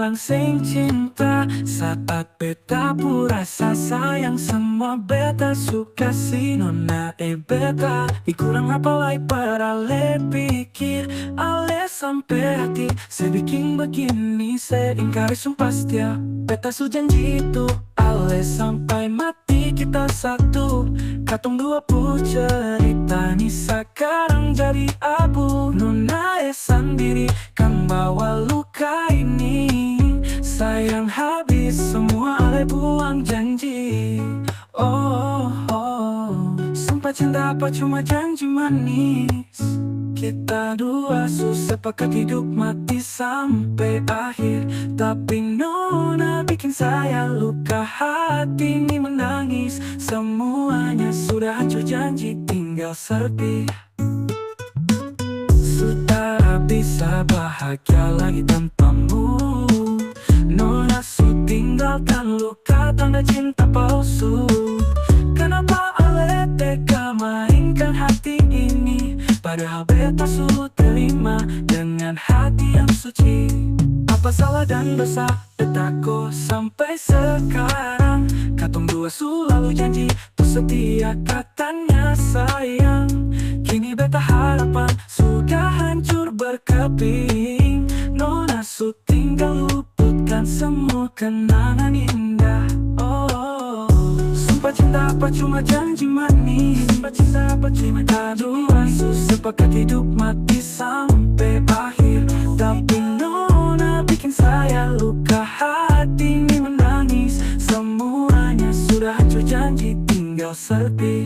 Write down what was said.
orang sing cinta. Saat beta pura rasa sayang semua beta suka si nona beta. Ikurang apa lai para le pikir ale sampai hati. Saya bikin begini saya ingkari sumpah setia. Beta su janji itu ale sampai mati kita satu. Katong dua puluh cerita nih sekarang jadi abu. Nona sendiri kan bawa luka ini. Sayang habis semua ale buang janji. Oh, oh. Sumpah cinta apa cuma janji manis. Kita dua sepakat hidup mati sampai akhir. Tapi nona bikin saya luka hati ini menangis. Semuanya sudah hancur janji tinggal serpi. Sudah bisa bahagia lagi tanpamu. Nona su tinggalkan luka tanda cinta palsu. Kenapa ale tega mainkan hati ini? Padahal beta su terima dengan hati yang suci. Apa salah dan dosa beta kok sampai sekarang? Katong dua su lalu janji untuk setia katanya sayang. Kini beta harapan sudah hancur berkeping. Nona su tinggal luputkan semua kenangan indah. Oh, sumpah cinta apa cuma janji manis. Sumpah cinta apa cuma taduhan. Sepakat hidup mati sampai akhir. Tapi nona bikin saya luka hati ini menangis. Semuanya sudah hancur janji tinggal serpi.